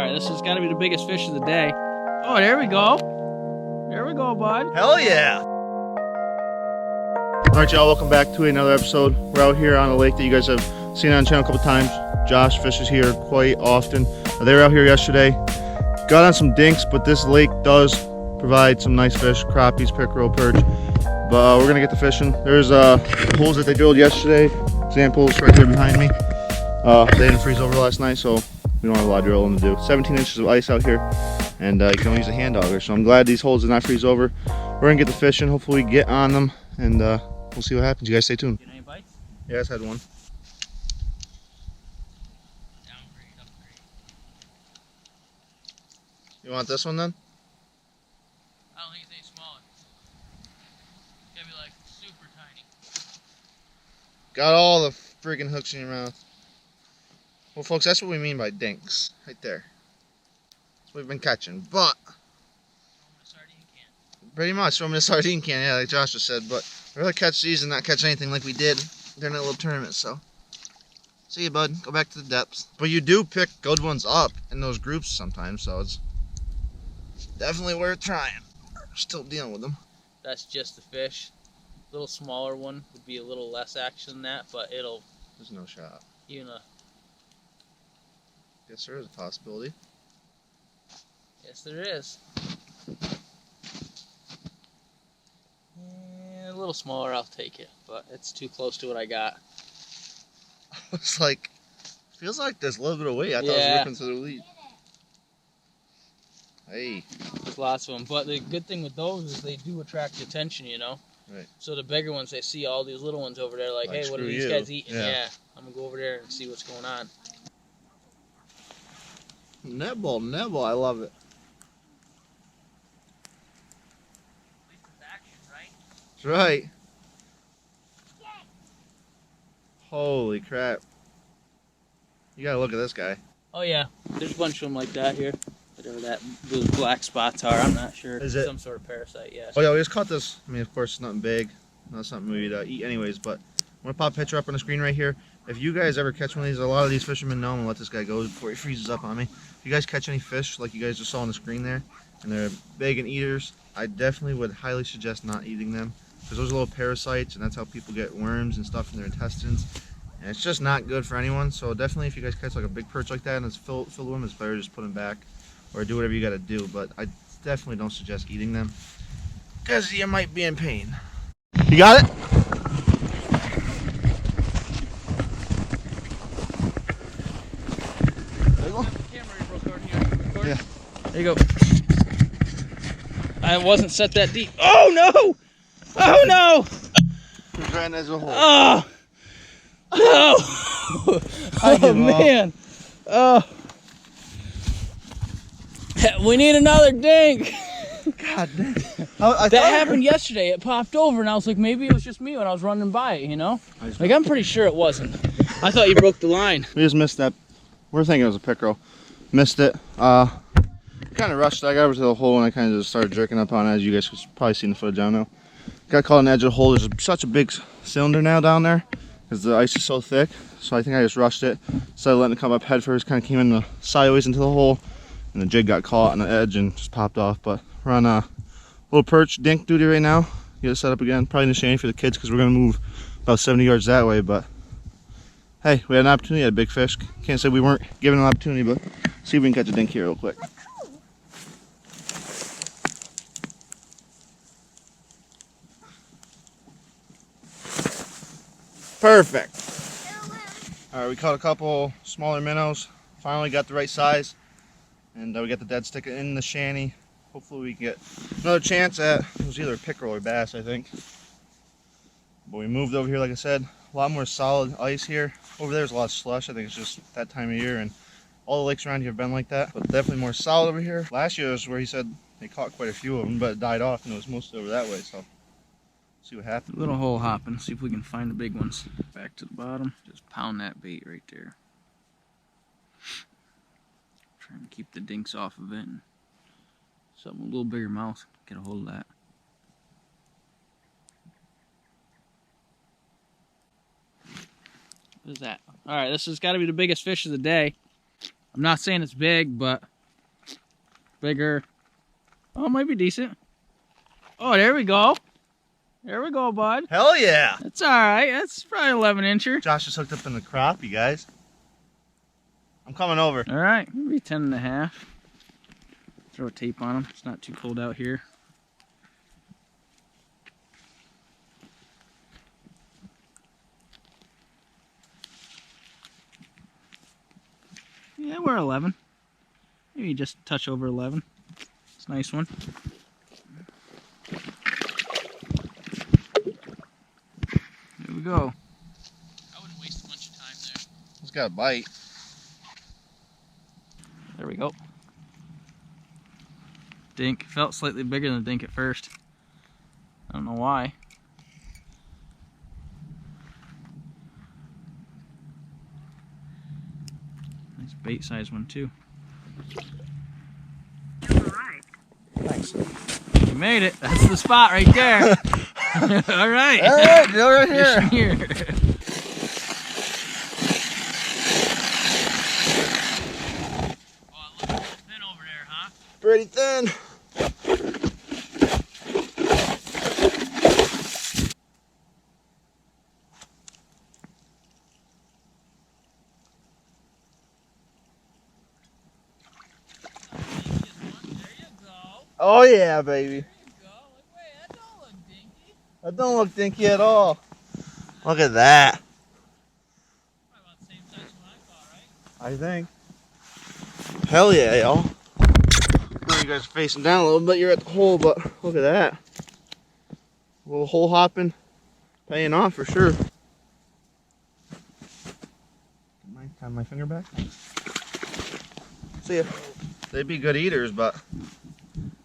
Alright, this has got to be the biggest fish of the day. Oh, there we go. There we go, bud. Hell yeah. Alright, y'all, welcome back to another episode. We're out here on a lake that you guys have seen on the channel a couple times. Josh fishes here quite often. They were out here yesterday. Got on some dinks, but this lake does provide some nice fish, crappies, pickerel, perch. But we're gonna get to fishing. There's holes that they drilled yesterday. Examples right there behind me. They didn't freeze over last night, so we don't have a lot of drilling to do. 17 inches of ice out here, and you can only use a hand auger. So I'm glad these holes did not freeze over. We're gonna get to fishing. Hopefully we get on them, and we'll see what happens. You guys stay tuned. Get any bites? Yeah, I just had one. Downgrade, upgrade. You want this one then? I don't think it's any smaller. It's gotta be like super tiny. Got all the freaking hooks in your mouth. Well, folks, that's what we mean by dinks, right there. That's what we've been catching, but Swimming a sardine can. pretty much swimming a sardine can, yeah, like Josh just said. But we'd rather catch these and not catch anything like we did during that little tournament. So, see you, bud. Go back to the depths. But you do pick good ones up in those groups sometimes, so it's definitely worth trying. We're still dealing with them. That's just the fish. A little smaller one would be a little less action than that, but it'll There's no shot. even Guess there is a possibility. yes, there is. A little smaller, I'll take it, but it's too close to what I got. It's like, feels like there's a little bit of weight. I thought I Yeah. was ripping through the lead. Hey. There's lots of them, but the good thing with those is they do attract attention, you know? Right. So the bigger ones, they see all these little ones over there, like, hey, what are screw these you. guys eating? Yeah. Yeah, I'm gonna go over there and see what's going on. Nibble, nibble, I love it. At least it's action, right? That's right. Holy crap. You gotta look at this guy. Oh yeah, there's a bunch of them like that here. Whatever those black spots are, I'm not sure. Is it? Some sort of parasite, yeah. Oh yeah, we just caught this. I mean, of course, it's nothing big. Not something we'd eat anyways, but I'm gonna pop a picture up on the screen right here. If you guys ever catch one of these, a lot of these fishermen know I'm gonna let this guy go before he freezes up on me. If you guys catch any fish, like you guys just saw on the screen there, and they're big and eaters, I definitely would highly suggest not eating them. Because those are little parasites, and that's how people get worms and stuff in their intestines. And it's just not good for anyone. So definitely, if you guys catch like a big perch like that and it's filled with them, it's better just put them back or do whatever you got to do. But I definitely don't suggest eating them because you might be in pain. You got it? There you go. Camera you broke over here. Record? Yeah. There you go. I wasn't set that deep. Oh no! Oh no! It's right as a hole. Oh! No! Oh man! Oh! We need another dink! God damn. That happened yesterday. It popped over, and I was like, maybe it was just me when I was running by it, you know? Like, I'm pretty sure it wasn't. I thought you broke the line. We just missed that. We're thinking it was a pickerel. Missed it. Kind of rushed. I got over to the hole and I kind of just started jerking up on it, as you guys could probably see in the footage. I don't know. Got caught on the edge of the hole. There's such a big cylinder now down there because the ice is so thick. So I think I just rushed it. Instead of letting it come up head first, kind of came in sideways into the hole, and the jig got caught on the edge and just popped off. But we're on a little perch dink duty right now. Get it set up again. Probably in the shanty for the kids because we're going to move about 70 yards that way. But hey, we had an opportunity. Had a big fish. Can't say we weren't given an opportunity, but see if we can catch a dink here real quick. Perfect. All right, we caught a couple smaller minnows. Finally got the right size, and we got the dead stick in the shanty. Hopefully we can get another chance at, it was either a pickerel or bass, I think. But we moved over here, like I said, a lot more solid ice here. Over there's a lot of slush. I think it's just that time of year, and all the lakes around here have been like that. But definitely more solid over here. Last year was where he said they caught quite a few of them, but it died off, and it was mostly over that way. So see what happens. Little hole hopping, see if we can find the big ones. Back to the bottom, just pound that bait right there. Trying to keep the dinks off of it. And something with a little bigger mouth, get a hold of that. What is that? Alright, this has got to be the biggest fish of the day. I'm not saying it's big, but bigger. Oh, it might be decent. Oh, there we go. There we go, bud. Hell yeah. That's all right. That's probably 11 incher. Josh is hooked up in the crappie, guys. I'm coming over. All right, maybe 10 and a half. Throw a tape on them. It's not too cold out here. Yeah, we're 11. Maybe just a touch over 11. It's a nice one. There we go. I wouldn't waste a bunch of time there. He's got a bite. There we go. Dink. Felt slightly bigger than the dink at first. I don't know why. Nice bait size one too. Thanks. You made it. That's the spot right there. All right. All right, go right here. Here. Oh, it looks thin over there, huh? Pretty thin. Oh yeah, baby. That don't look dinky at all. Look at that. Probably about the same size as what I thought, right? I think. Hell yeah, y'all. Now you guys are facing down a little bit. You're at the hole, but look at that. A little hole hopping, paying off for sure. Have my finger back. See ya. They'd be good eaters, but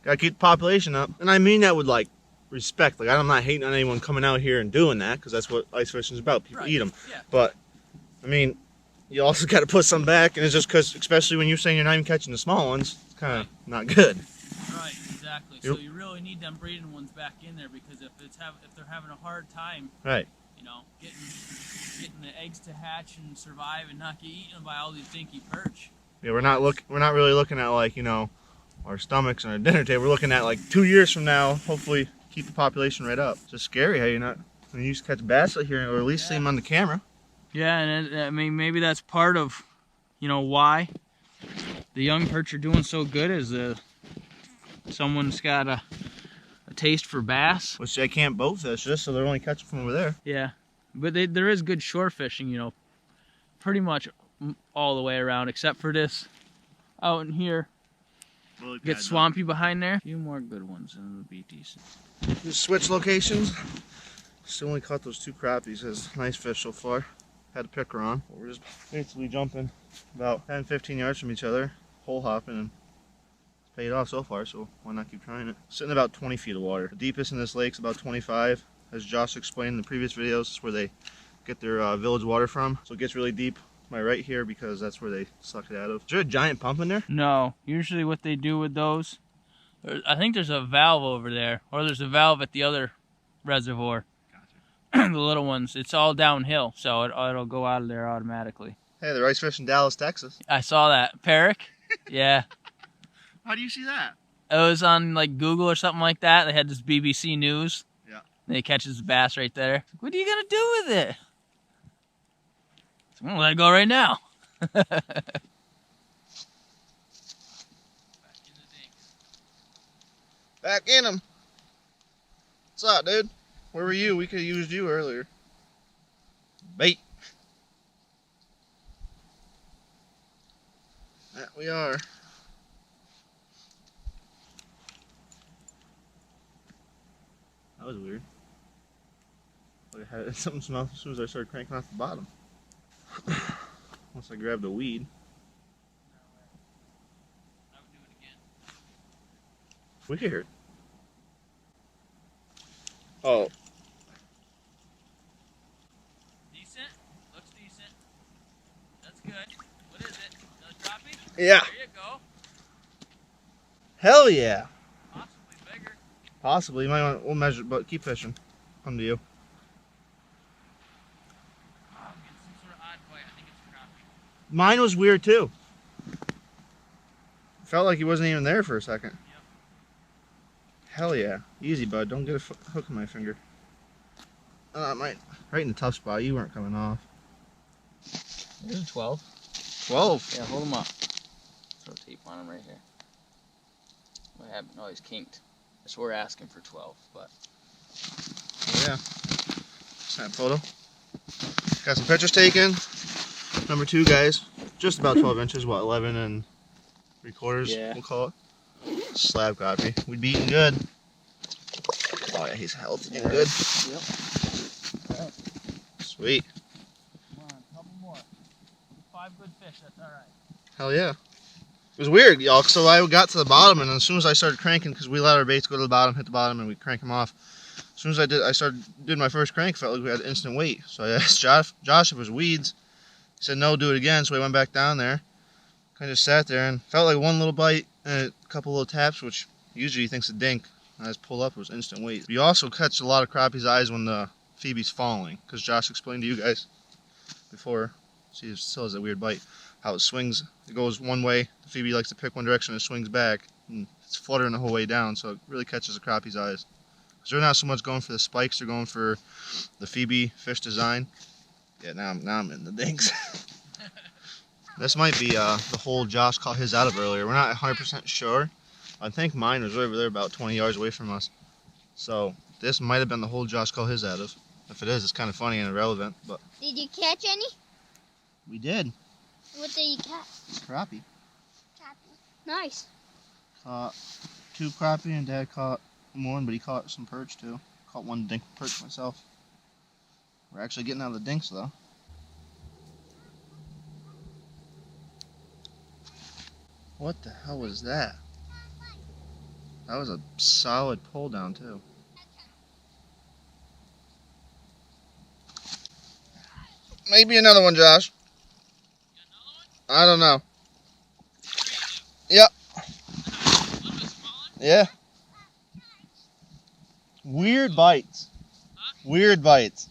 gotta keep the population up. And I mean that with like respect. Like I'm not hating on anyone coming out here and doing that, because that's what ice fishing is about. People eat them. Yeah. But I mean, you also got to put some back, and it's just because, especially when you're saying you're not even catching the small ones, it's kind of not good. Right, exactly. So you really need them breeding ones back in there, because if they're having a hard time, right, you know, getting the eggs to hatch and survive and not get eaten by all these dinky perch. Yeah, we're not really looking at like, you know, our stomachs and our dinner table. We're looking at like 2 years from now, hopefully keep the population right up. It's just scary how you're not, when you used to catch bass out here, or at least see them on the camera. Yeah, and I mean, maybe that's part of, you know, why the young perch are doing so good, is someone's got a taste for bass. Which they can't boat fish, just so they're only catching from over there. Yeah, but there is good shore fishing, you know, pretty much all the way around, except for this out in here. Really get swampy behind there. A few more good ones and it'll be decent. Just switch locations. Still only caught those 2 crappies. Has nice fish so far. Had a picker on. We're just basically jumping about 10-15 yards from each other, hole hopping, and it's paid off so far, so why not keep trying it? Sitting about 20 feet of water. The deepest in this lake is about 25. As Josh explained in the previous videos, it's where they get their village water from. So it gets really deep my right here, because that's where they suck it out of. Is there a giant pump in there? No. Usually what they do with those, I think there's a valve over there, or there's a valve at the other reservoir. Gotcha. The little ones, it's all downhill, so it'll go out of there automatically. Hey, they're ice fishing Dallas, Texas. I saw that. PERCH? Yeah. How do you see that? It was on like Google or something like that. They had this BBC News. Yeah. And he catches bass right there. What are you gonna do with it? I'm gonna let it go right now. Back in the dinks. Back in them. What's up, dude? Where were you? We could have used you earlier. Bait. That we are. That was weird. Like I had something smell as soon as I started cranking off the bottom. Once I grabbed the weed. I would do it again. Weird. Oh. Decent? Looks decent. That's good. What is it? Another crappie? Yeah. There you go. Hell yeah. Possibly bigger. Possibly. You might want, we'll measure, but keep fishing. Come to you. I'm getting some sort of odd bite. I think it's a crappie. Mine was weird too. Felt like he wasn't even there for a second. Yep. Hell yeah. Easy, bud. Don't get a hook in my finger. Right in the tough spot. You weren't coming off. There's a 12. 12? Yeah, hold him up. Throw tape on him right here. What happened? Oh, he's kinked. So we're asking for 12, but... Oh, yeah. Snap photo. Got some pictures taken. Number 2, guys. Just about 12 inches. What, 11 and 3/4? Yeah. We'll call it. Slab crappie. We'd be eating good. Oh, yeah, he's healthy and good. Yep. Right. Sweet. Come on, a couple more. 5 good fish, that's alright. Hell yeah. It was weird, y'all. So I got to the bottom, and as soon as I started cranking, because we let our baits go to the bottom, hit the bottom, and we crank them off. As soon as I did my first crank, felt like we had instant weight. So I asked Josh if it was weeds. He said no, do it again. So I went back down there. Kind of sat there and felt like one little bite and a couple little taps, which usually he thinks a dink. I just pulled up, it was instant weight. You also catch a lot of crappie's eyes when the Phoebe's falling, because Josh explained to you guys before. See, it still has a weird bite. How it swings, it goes one way. The Phoebe likes to pick one direction and it swings back. And it's fluttering the whole way down, so it really catches the crappie's eyes. Because they're not so much going for the spikes, they're going for the Phoebe fish design. Yeah, now I'm in the dinks. This might be the hole Josh caught his out of earlier. We're not 100% sure. I think mine was over there about 20 yards away from us. So this might have been the hole Josh caught his out of. If it is, it's kind of funny and irrelevant. But did you catch any? We did. What did you catch? Crappie. Crappie. Nice. Caught 2 crappie and Dad caught 1, but he caught some perch too. Caught 1 dink perch myself. We're actually getting out of the dinks though. What the hell was that? That was a solid pull down too. Maybe another one, Josh. I don't know. Yep. Yeah. Weird bites. Weird bites.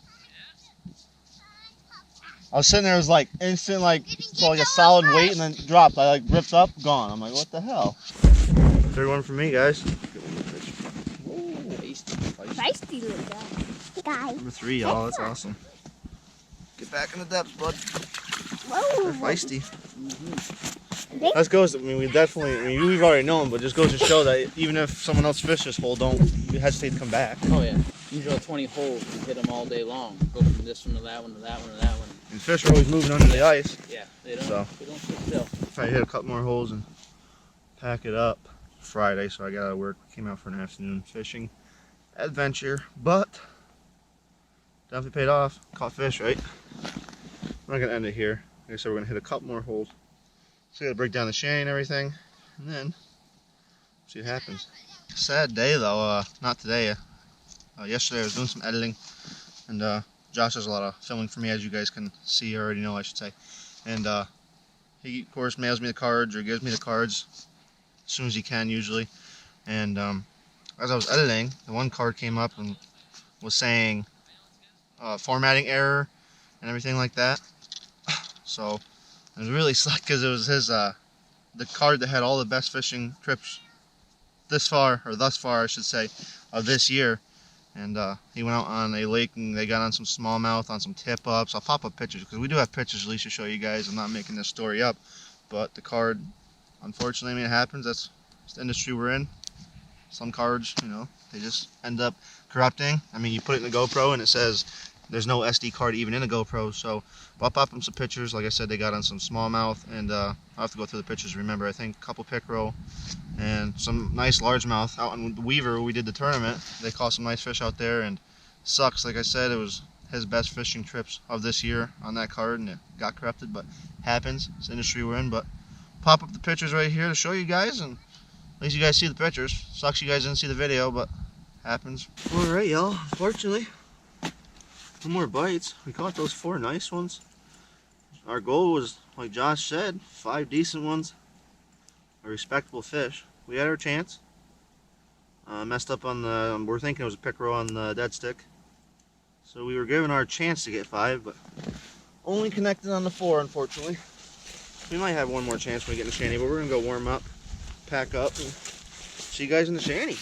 I was sitting there, it was like instant, like, so like a solid weight, and then dropped. I like ripped up, gone. I'm like, what the hell? Third one for me, guys. Feisty little guy. Number 3, y'all. That's awesome. Get back in the depths, bud. Whoa. They're feisty. That goes. I mean, we've already known, but just goes to show that even if someone else fishes this hole, don't hesitate to come back. Oh yeah. You drill 20 holes and hit them all day long. Go from this one to that one to that one to that one. And fish are always moving under the ice. Yeah, they don't sit still. If I hit a couple more holes and pack it up. Friday, so I got out of work. Came out for an afternoon fishing adventure, but definitely paid off. Caught fish, right? We're not gonna end it here. Like I said, we're gonna hit a couple more holes. So we gotta break down the shanty and everything, and then see what happens. Sad day though. Not today. Yesterday I was doing some editing, and Josh does a lot of filming for me, as you guys can see, or already know, I should say. And he of course mails me the cards, or gives me the cards as soon as he can, usually. And as I was editing, the one card came up and was saying formatting error and everything like that. So it was really sucked, because it was his the card that had all the best fishing trips thus far, I should say, of this year. And he went out on a lake and they got on some smallmouth, on some tip ups. I'll pop up pictures, because we do have pictures at least to show you guys. I'm not making this story up, but the card, unfortunately, I mean, it happens. That's the industry we're in. Some cards, you know, they just end up corrupting. I mean, you put it in the GoPro and it says there's no SD card even in a GoPro. So I'll pop them some pictures. Like I said, they got on some smallmouth, and I'll have to go through the pictures. Remember, I think a couple pickerel and some nice largemouth out in the Weaver. We did the tournament. They caught some nice fish out there, and sucks. Like I said, it was his best fishing trips of this year on that card, and it got corrupted, but happens. It's the industry we're in. But pop up the pictures right here to show you guys, and at least you guys see the pictures. Sucks you guys didn't see the video, but happens. Alright, y'all. Unfortunately, no more bites. We caught those 4 nice ones. Our goal was, like Josh said, 5 decent ones. A respectable fish. We had our chance. Messed up on the, we're thinking it was a pickerel on the dead stick. So we were given our chance to get 5, but only connected on the 4, unfortunately. We might have one more chance when we get in the shanty, but we're going to go warm up. pack up and see you guys in the shanty.